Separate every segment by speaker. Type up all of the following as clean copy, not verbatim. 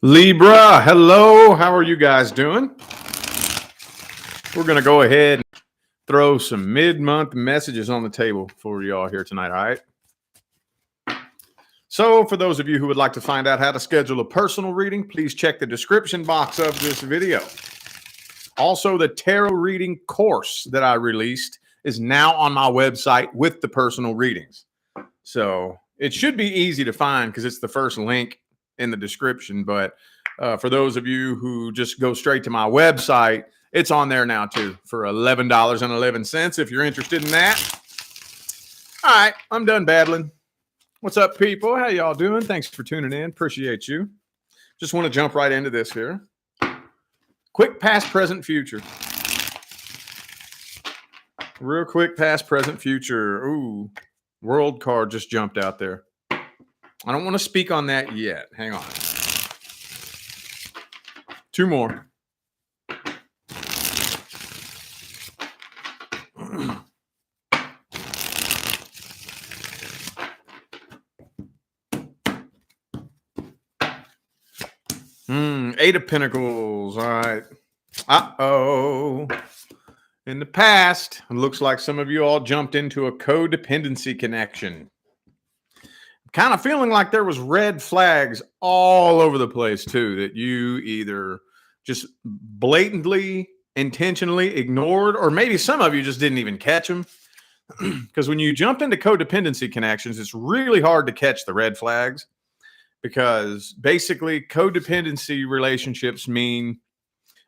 Speaker 1: Libra, hello. How are you guys doing? We're going to go ahead and throw some mid-month messages on the table for y'all here tonight, all right? So for those of you who would like to find out how to schedule a personal reading, please check the description box of this video. Also, the tarot reading course that I released is now on my website with the personal readings. So it should be easy to find because it's the first link in the description. But for those of you who just go straight to my website, it's on there now too for $11.11 if you're interested in that. All right, I'm done babbling. What's up, people? How y'all doing? Thanks for tuning in. Appreciate you. Just want to jump right into this here. Quick past, present, future. Real quick past, present, future. Ooh, world card just jumped out there. I don't want to speak on that yet. Hang on. Two more. Eight of Pentacles. All right. Uh-oh. In the past, it looks like some of you all jumped into a codependency connection. Kind of feeling like there was red flags all over the place too, that you either just blatantly, intentionally ignored, or maybe some of you just didn't even catch them. Because when you jump into codependency connections, it's really hard to catch the red flags. Because basically codependency relationships mean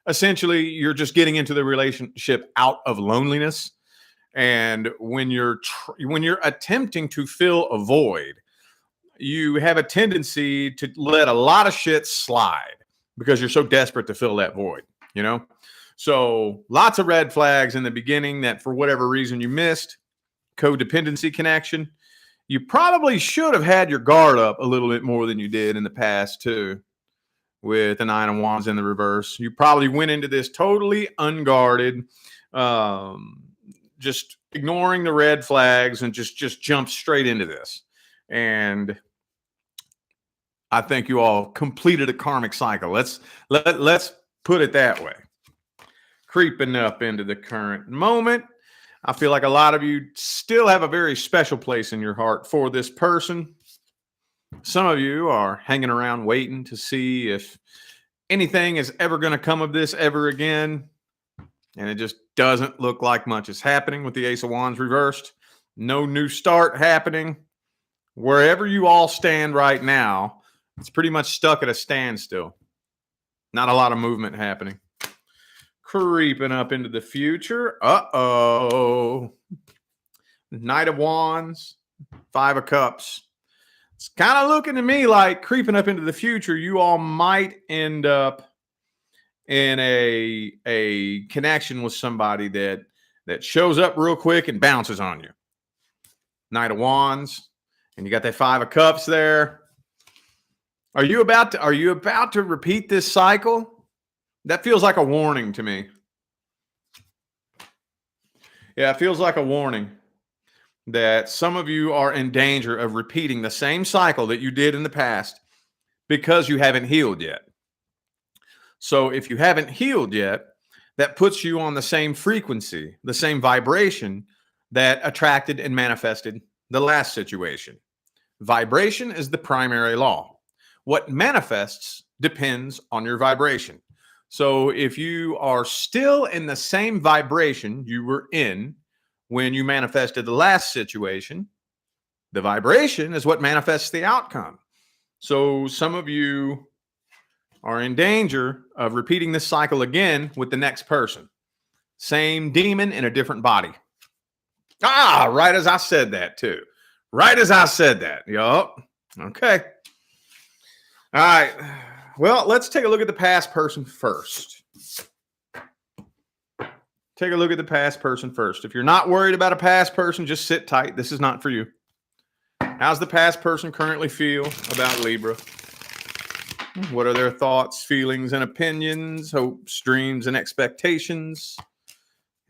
Speaker 1: essentially you're just getting into the relationship out of loneliness. And when you're attempting to fill a void, you have a tendency to let a lot of shit slide because you're so desperate to fill that void, you know? So lots of red flags in the beginning that for whatever reason you missed. Codependency connection. You probably should have had your guard up a little bit more than you did in the past too, with the Nine of Wands in the reverse. You probably went into this totally unguarded, just ignoring the red flags and just jumped straight into this. And I think you all completed a karmic cycle. Let's put it that way. Creeping up into the current moment. I feel like a lot of you still have a very special place in your heart for this person. Some of you are hanging around waiting to see if anything is ever going to come of this ever again. And it just doesn't look like much is happening with the Ace of Wands reversed. No new start happening. Wherever you all stand right now, it's pretty much stuck at a standstill. Not a lot of movement happening. Creeping up into the future. Uh-oh. Knight of Wands. Five of Cups. It's kind of looking to me like creeping up into the future, you all might end up in a connection with somebody that shows up real quick and bounces on you. Knight of Wands. And you got that Five of Cups there. Are you about to repeat this cycle? That feels like a warning to me. Yeah, it feels like a warning that some of you are in danger of repeating the same cycle that you did in the past because you haven't healed yet. So if you haven't healed yet, that puts you on the same frequency, the same vibration that attracted and manifested the last situation. Vibration is the primary law. What manifests depends on your vibration. So if you are still in the same vibration you were in when you manifested the last situation, the vibration is what manifests the outcome. So some of you are in danger of repeating this cycle again with the next person. Same demon in a different body. Ah, right as I said that too. Right as I said that. Yup. Okay. All right. Well, let's take a look at the past person first. Take a look at the past person first. If you're not worried about a past person, just sit tight. This is not for you. How's the past person currently feel about Libra? What are their thoughts, feelings, and opinions, hopes, dreams, and expectations?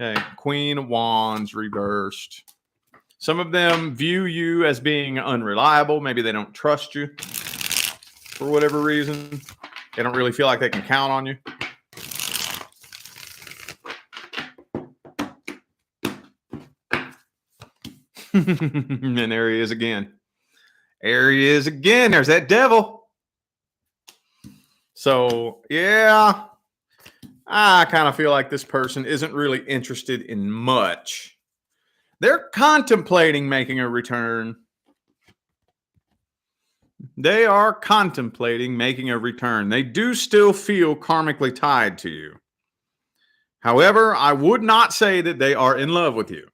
Speaker 1: Okay, Queen of Wands reversed. Some of them view you as being unreliable. Maybe they don't trust you for whatever reason. They don't really feel like they can count on you. And there he is again. There he is again. There's that devil. So, yeah, I kind of feel like this person isn't really interested in much. They're contemplating making a return. They are contemplating making a return. They do still feel karmically tied to you. However, I would not say that they are in love with you.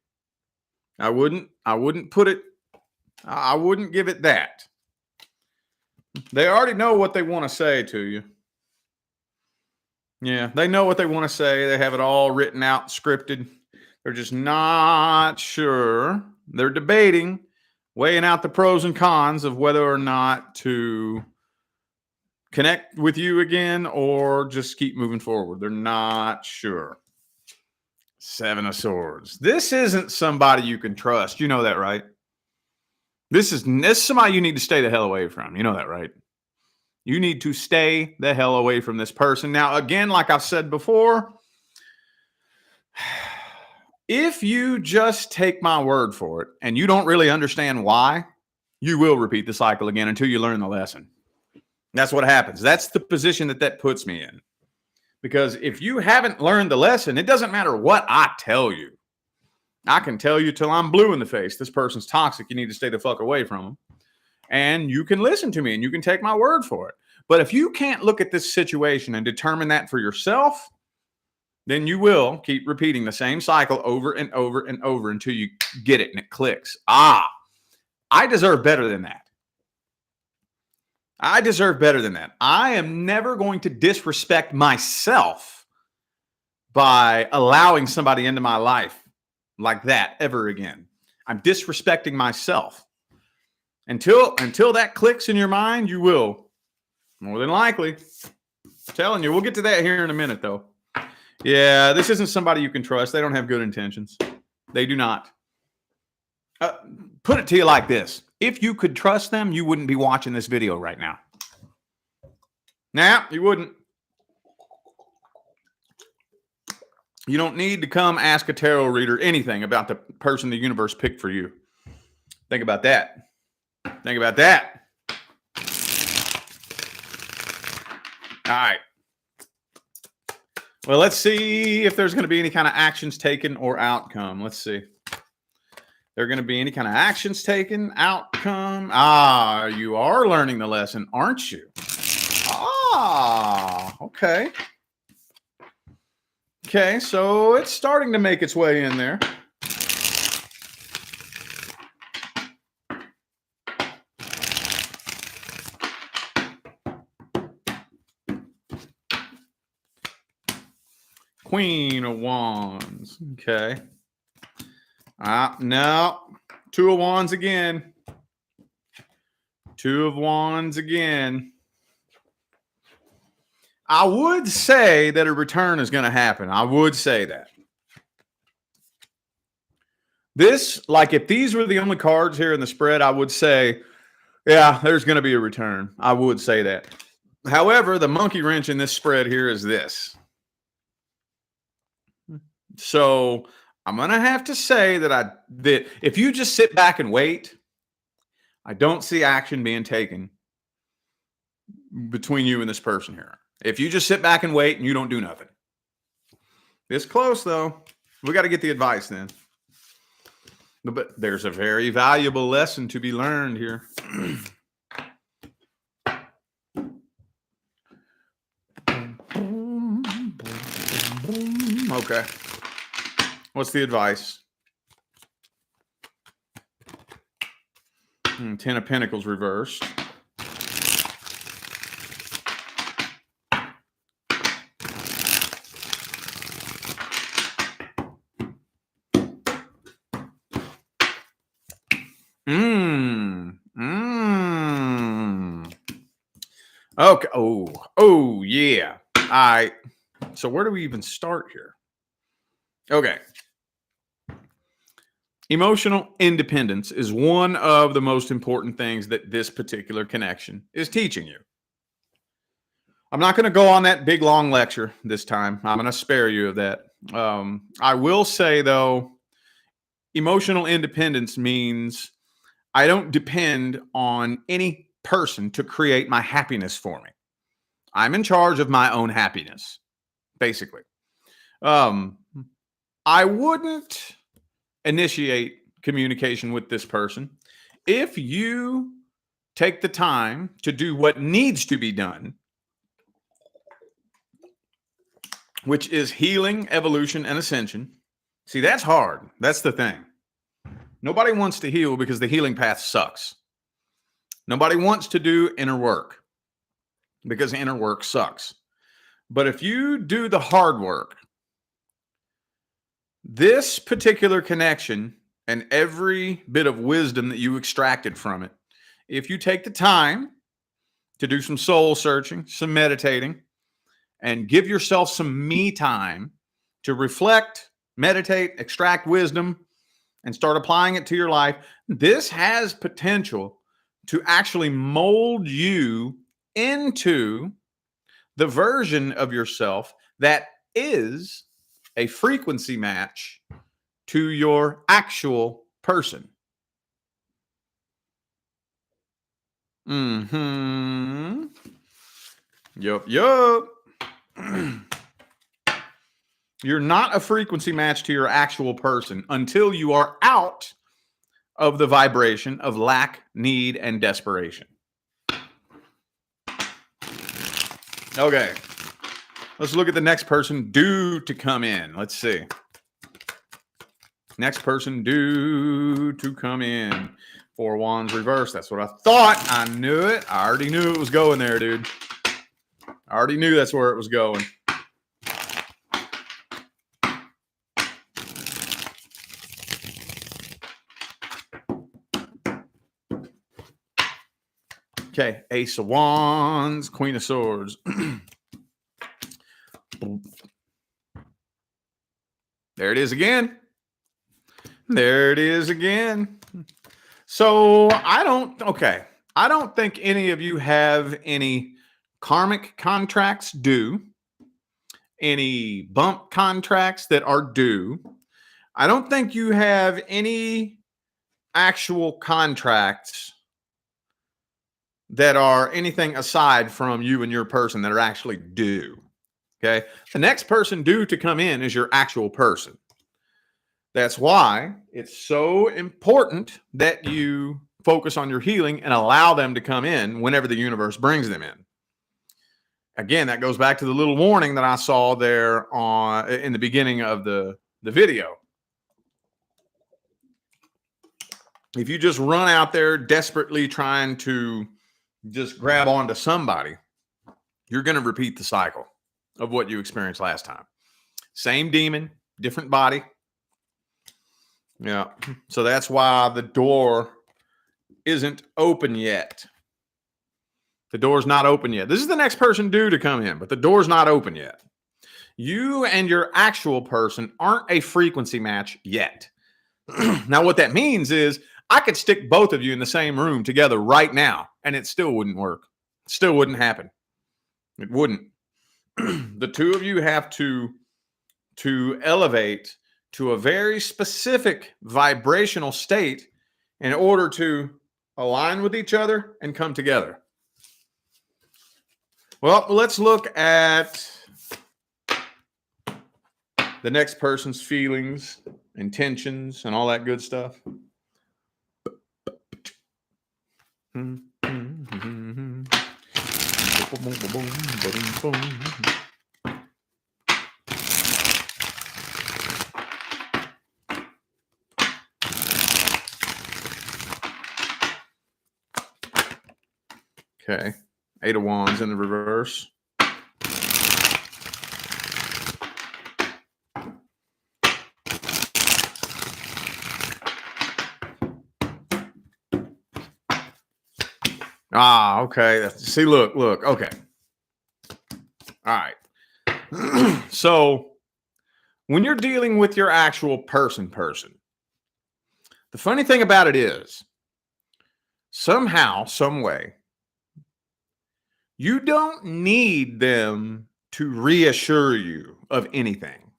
Speaker 1: I wouldn't put it, I wouldn't give it that. They already know what they want to say to you. Yeah, they know what they want to say. They have it all written out, scripted. They're just not sure. They're debating, weighing out the pros and cons of whether or not to connect with you again or just keep moving forward. They're not sure. Seven of Swords. This isn't somebody you can trust. You know that, right? This is somebody you need to stay the hell away from. You know that, right? You need to stay the hell away from this person. Now, again, like I've said before, if you just take my word for it and you don't really understand why, you will repeat the cycle again until you learn the lesson. That's what happens. That's the position that puts me in. Because if you haven't learned the lesson, it doesn't matter what I tell you. I can tell you till I'm blue in the face. This person's toxic. You need to stay the fuck away from them. And you can listen to me and you can take my word for it. But if you can't look at this situation and determine that for yourself, then you will keep repeating the same cycle over and over and over until you get it and it clicks. I deserve better than that. I deserve better than that. I am never going to disrespect myself by allowing somebody into my life like that ever again. I'm disrespecting myself. Until that clicks in your mind, you will. More than likely. I'm telling you, we'll get to that here in a minute, though. Yeah, this isn't somebody you can trust. They don't have good intentions. They do not. Put it to you like this. If you could trust them, you wouldn't be watching this video right now. Nah, you wouldn't. You don't need to come ask a tarot reader anything about the person the universe picked for you. Think about that. Think about that. All right. Well, let's see if there's going to be any kind of actions taken or outcome. Let's see. There going to be any kind of actions taken, outcome. You are learning the lesson, aren't you? Okay. Okay, so it's starting to make its way in there. Queen of Wands. Okay. No. Two of Wands again. Two of Wands again. I would say that a return is going to happen. I would say that. This, like if these were the only cards here in the spread, I would say, yeah, there's going to be a return. I would say that. However, the monkey wrench in this spread here is this. So I'm going to have to say that if you just sit back and wait, I don't see action being taken between you and this person here. If you just sit back and wait and you don't do nothing. This close, though. We got to get the advice then. But there's a very valuable lesson to be learned here. Okay. What's the advice? Ten of Pentacles reversed. Okay. Oh, yeah. All right. So where do we even start here? Okay. Emotional independence is one of the most important things that this particular connection is teaching you. I'm not going to go on that big long lecture this time. I'm going to spare you of that. I will say, though, emotional independence means I don't depend on any person to create my happiness for me. I'm in charge of my own happiness, basically. I wouldn't initiate communication with this person if you take the time to do what needs to be done, which is healing, evolution, and ascension. See, that's hard. That's the thing. Nobody wants to heal because the healing path sucks. Nobody wants to do inner work because inner work sucks. But if you do the hard work, this particular connection and every bit of wisdom that you extracted from it, if you take the time to do some soul searching, some meditating, and give yourself some me time to reflect, meditate, extract wisdom, and start applying it to your life, this has potential to actually mold you into the version of yourself that is a frequency match to your actual person. Yup. You're not a frequency match to your actual person until you are out of the vibration of lack, need, and desperation. Okay. Let's look at the next person due to come in. Let's see. Next person due to come in. 4 wands reverse. That's what I thought. I knew it. I already knew it was going there, dude. I already knew that's where it was going. Okay, Ace of Wands, Queen of Swords. There it is again. There it is again. So I don't think any of you have any karmic contracts due, any bump contracts that are due. I don't think you have any actual contracts that are anything aside from you and your person that are actually due. Okay. The next person due to come in is your actual person. That's why it's so important that you focus on your healing and allow them to come in whenever the universe brings them in. Again, that goes back to the little warning that I saw there in the beginning of the video. If you just run out there desperately trying to just grab onto somebody, you're going to repeat the cycle of what you experienced last time. Same demon, different body. Yeah. So that's why the door isn't open yet. The door's not open yet. This is the next person due to come in, but the door's not open yet. You and your actual person aren't a frequency match yet. Now, what that means is I could stick both of you in the same room together right now, and it still wouldn't work. It still wouldn't happen. It wouldn't. The two of you have to elevate to a very specific vibrational state in order to align with each other and come together. Well, let's look at the next person's feelings, intentions, and all that good stuff. Okay, 8 of Wands in the reverse. Okay. See, look. Okay. All right. So when you're dealing with your actual person, the funny thing about it is somehow, some way, You don't need them to reassure you of anything.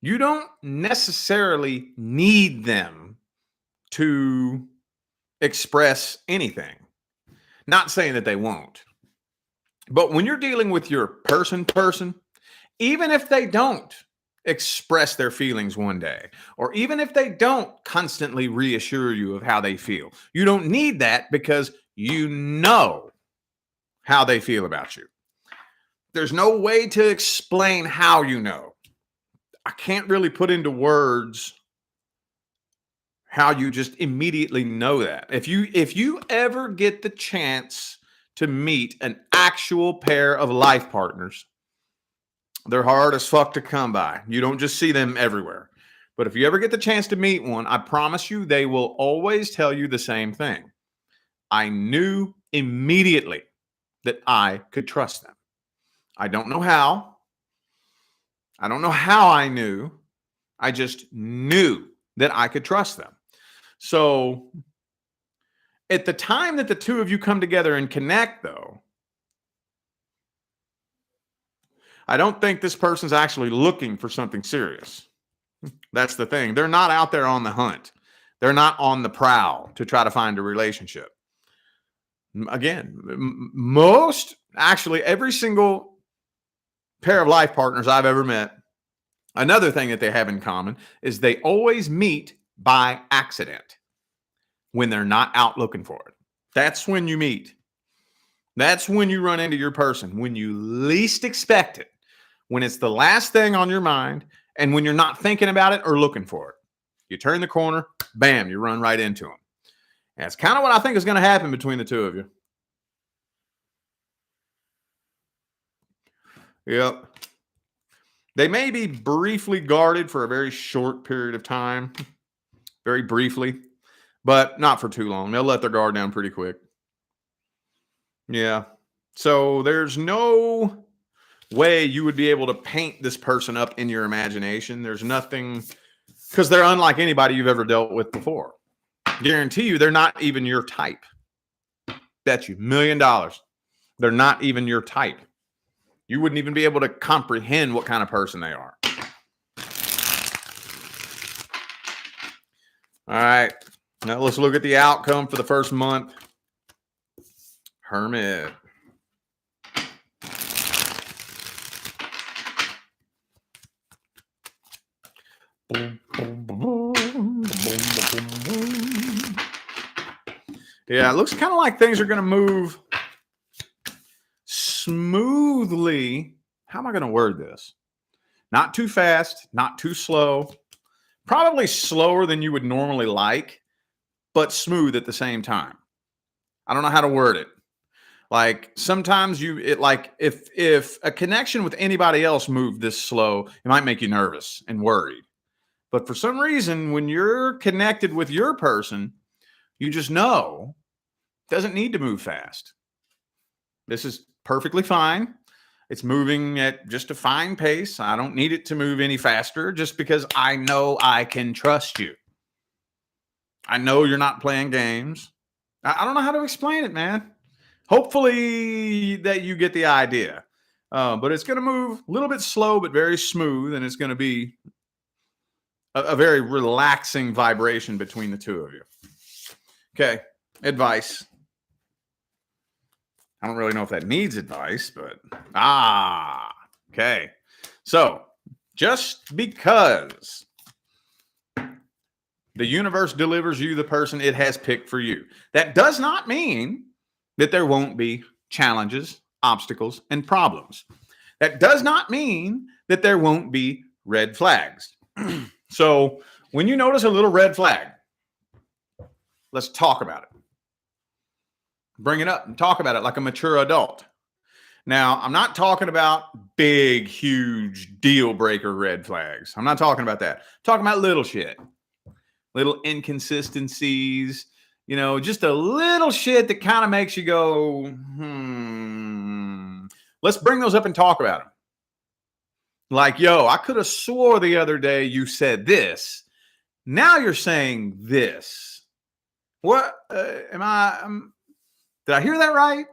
Speaker 1: You don't necessarily need them to express anything. Not saying that they won't. But when you're dealing with your person, even if they don't express their feelings one day, or even if they don't constantly reassure you of how they feel, you don't need that because you know how they feel about you. There's no way to explain how you know. I can't really put into words how you just immediately know that. If you ever get the chance to meet an actual pair of life partners, they're hard as fuck to come by. You don't just see them everywhere. But if you ever get the chance to meet one, I promise you they will always tell you the same thing. I knew immediately that I could trust them. I don't know how. I don't know how I knew. I just knew that I could trust them. So at the time that the two of you come together and connect, though, I don't think this person's actually looking for something serious. That's the thing. They're not out there on the hunt. They're not on the prowl to try to find a relationship. Again, every single pair of life partners I've ever met, another thing that they have in common is they always meet by accident when they're not out looking for it. That's when you meet. That's when you run into your person, when you least expect it, when it's the last thing on your mind, and when you're not thinking about it or looking for it. You turn the corner, bam, you run right into them. That's kind of what I think is going to happen between the two of you. Yep. They may be briefly guarded for a very short period of time, very briefly, but not for too long. They'll let their guard down pretty quick. Yeah. So there's no way you would be able to paint this person up in your imagination. There's nothing, because they're unlike anybody you've ever dealt with before. Guarantee you they're not even your type. Bet you $1 million. They're not even your type. You wouldn't even be able to comprehend what kind of person they are. All right. Now let's look at the outcome for the first month. Hermit. Yeah, it looks kind of like things are going to move smoothly. How am I going to word this? Not too fast, not too slow. Probably slower than you would normally like, but smooth at the same time. I don't know how to word it. Like sometimes if a connection with anybody else moved this slow, it might make you nervous and worried. But for some reason, when you're connected with your person, you just know it doesn't need to move fast. This is perfectly fine. It's moving at just a fine pace. I don't need it to move any faster just because I know I can trust you. I know you're not playing games. I don't know how to explain it, man. Hopefully that you get the idea. But it's going to move a little bit slow, but very smooth. And it's going to be a very relaxing vibration between the two of you. Okay. Advice. I don't really know if that needs advice, but okay. So just because the universe delivers you the person it has picked for you, that does not mean that there won't be challenges, obstacles, and problems. That does not mean that there won't be red flags. So when you notice a little red flag, let's talk about it. Bring it up and talk about it like a mature adult. Now, I'm not talking about big, huge deal breaker red flags. I'm not talking about that. I'm talking about little shit, little inconsistencies, just a little shit that kind of makes you go, Let's bring those up and talk about them. Like, yo, I could have swore the other day you said this. Now you're saying this. What? Did I hear that right?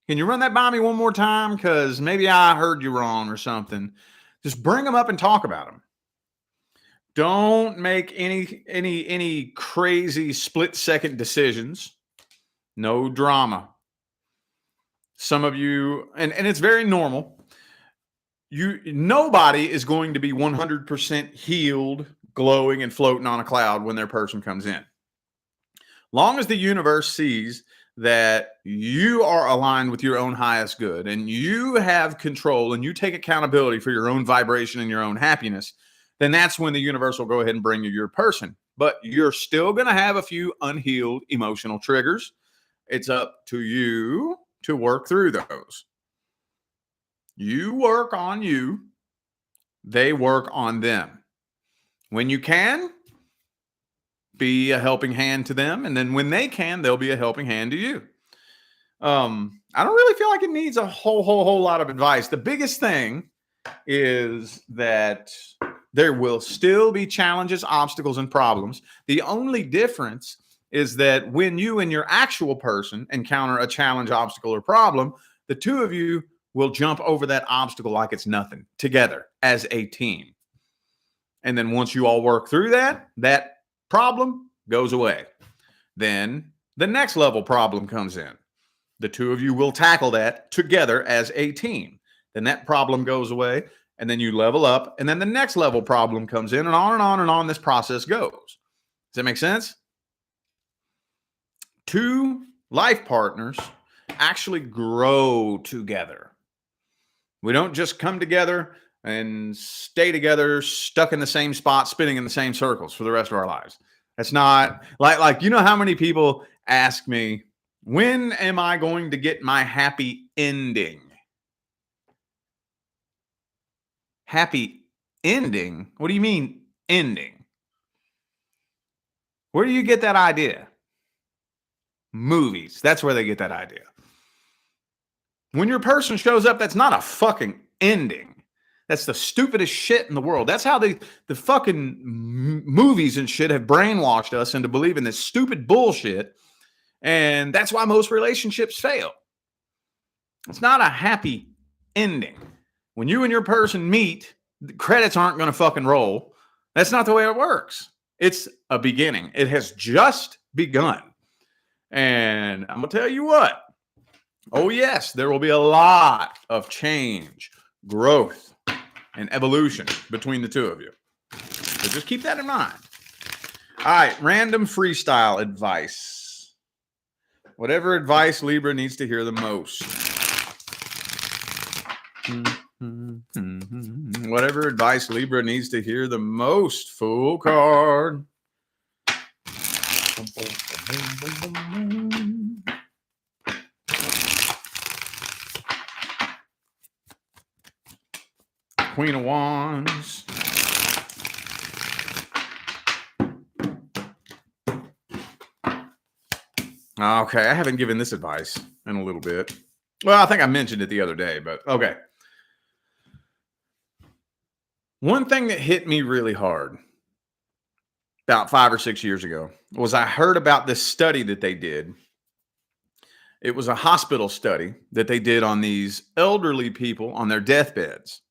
Speaker 1: Can you run that by me one more time? Because maybe I heard you wrong or something. Just bring them up and talk about them. Don't make any crazy split-second decisions. No drama. Some of you, and it's very normal. Nobody is going to be 100% healed, glowing, and floating on a cloud when their person comes in. Long as the universe sees that you are aligned with your own highest good and you have control and you take accountability for your own vibration and your own happiness, then that's when the universe will go ahead and bring you your person. But you're still going to have a few unhealed emotional triggers. It's up to you to work through those. You work on you, they work on them. When you can, be a helping hand to them, and then when they can, they'll be a helping hand to you. I don't really feel like it needs a whole lot of advice. The biggest thing is that there will still be challenges, obstacles, and problems. The only difference is that when you and your actual person encounter a challenge, obstacle, or problem, the two of you will jump over that obstacle like it's nothing together as a team. And then once you all work through that problem goes away. Then the next level problem comes in. The two of you will tackle that together as a team. Then that problem goes away, and then you level up, and then the next level problem comes in, and on and on and on this process goes. Does that make sense? Two life partners actually grow together. We don't just come together and stay together, stuck in the same spot, spinning in the same circles for the rest of our lives. That's not like you know how many people ask me, when am I going to get my happy ending? Happy ending? What do you mean ending? Where do you get that idea? Movies. That's where they get that idea. When your person shows up, that's not a fucking ending. That's the stupidest shit in the world. That's how the fucking movies and shit have brainwashed us into believing this stupid bullshit. And that's why most relationships fail. It's not a happy ending. When you and your person meet, the credits aren't going to fucking roll. That's not the way it works. It's a beginning. It has just begun. And I'm going to tell you what. Oh, yes, there will be a lot of change, growth, and evolution between the two of you. So just keep that in mind. All right, random freestyle advice. Whatever advice Libra needs to hear the most. Whatever advice Libra needs to hear the most. Fool card. Queen of Wands. Okay, I haven't given this advice in a little bit. Well, I think I mentioned it the other day, but okay. One thing that hit me really hard about 5 or 6 years ago was I heard about this study that they did. It was a hospital study that they did on these elderly people on their deathbeds,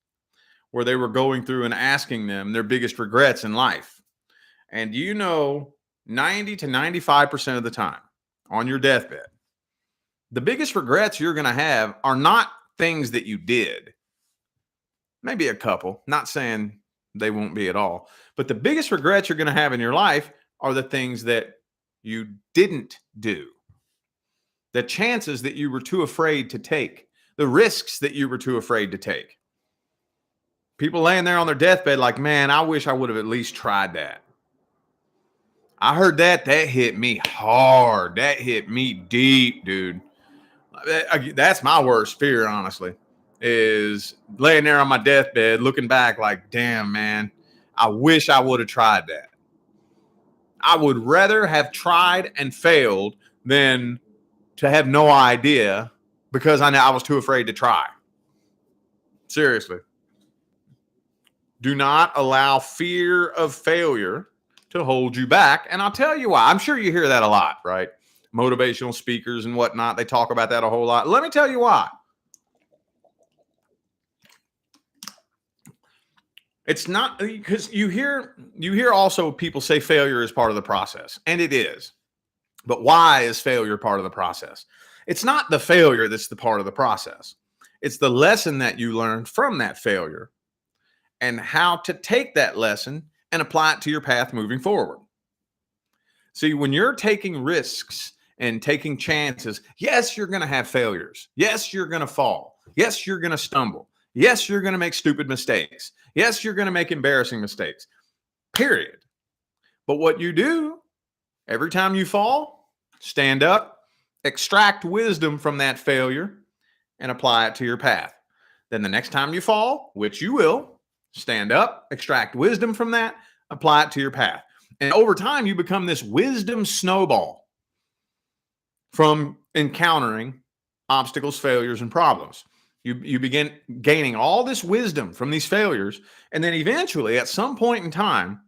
Speaker 1: where they were going through and asking them their biggest regrets in life. And you know, 90 to 95% of the time on your deathbed, the biggest regrets you're going to have are not things that you did. Maybe a couple, not saying they won't be at all. But the biggest regrets you're going to have in your life are the things that you didn't do. The chances that you were too afraid to take. The risks that you were too afraid to take. People laying there on their deathbed like, man, I wish I would have at least tried that. I heard that hit me hard. That hit me deep, dude. That's my worst fear, honestly, is laying there on my deathbed looking back like, damn, man, I wish I would have tried that. I would rather have tried and failed than to have no idea because I was too afraid to try. Seriously. Do not allow fear of failure to hold you back. And I'll tell you why. I'm sure you hear that a lot, right? motivational speakers and whatnot. They talk about that a whole lot. Let me tell you why. It's not because you hear also people say failure is part of the process, and it is. But why is failure part of the process? It's not the failure that's the part of the process. It's the lesson that you learned from that failure and how to take that lesson and apply it to your path moving forward. See, when you're taking risks and taking chances, yes, you're going to have failures. Yes, you're going to fall. Yes, you're going to stumble. Yes, you're going to make stupid mistakes. Yes, you're going to make embarrassing mistakes, period. But what you do every time you fall, stand up, extract wisdom from that failure, and apply it to your path. Then the next time you fall, which you will, stand up, extract wisdom from that, apply it to your path. And over time, you become this wisdom snowball from encountering obstacles, failures, and problems. You begin gaining all this wisdom from these failures. And then eventually, at some point in time,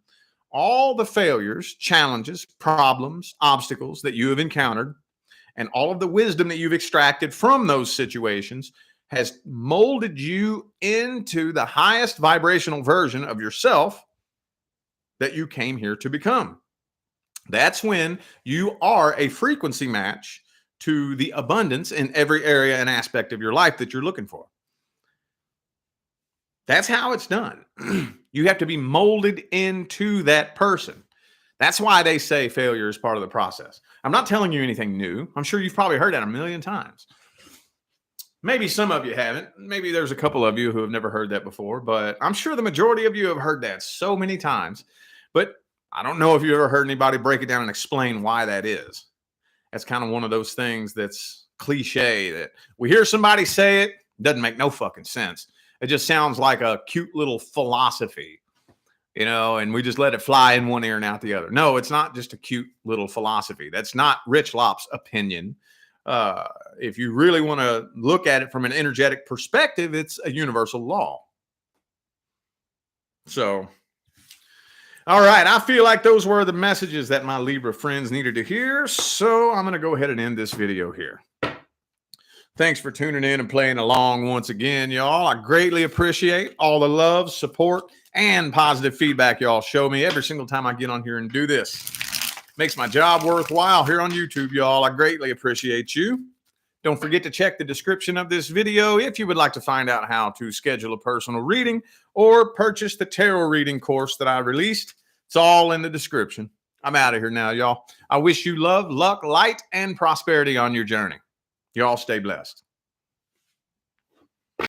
Speaker 1: all the failures, challenges, problems, obstacles that you have encountered, and all of the wisdom that you've extracted from those situations has molded you into the highest vibrational version of yourself that you came here to become. That's when you are a frequency match to the abundance in every area and aspect of your life that you're looking for. That's how it's done. You have to be molded into that person. That's why they say failure is part of the process. I'm not telling you anything new. I'm sure you've probably heard that a million times. Maybe some of you haven't. Maybe there's a couple of you who have never heard that before, but I'm sure the majority of you have heard that so many times. But I don't know if you ever heard anybody break it down and explain why that is. That's kind of one of those things that's cliche that we hear somebody say it, doesn't make no fucking sense. It just sounds like a cute little philosophy, you know, and we just let it fly in one ear and out the other. No, it's not just a cute little philosophy. That's not Rich Lopp's opinion. If you really want to look at it from an energetic perspective, it's a universal law. So, all right, I feel like those were the messages that my Libra friends needed to hear. So I'm going to go ahead and end this video here. Thanks for tuning in and playing along once again, y'all. I greatly appreciate all the love, support, and positive feedback y'all show me every single time I get on here and do this. Makes my job worthwhile here on YouTube, y'all. I greatly appreciate you. Don't forget to check the description of this video if you would like to find out how to schedule a personal reading or purchase the tarot reading course that I released. It's all in the description. I'm out of here now, y'all. I wish you love, luck, light, and prosperity on your journey. Y'all stay blessed.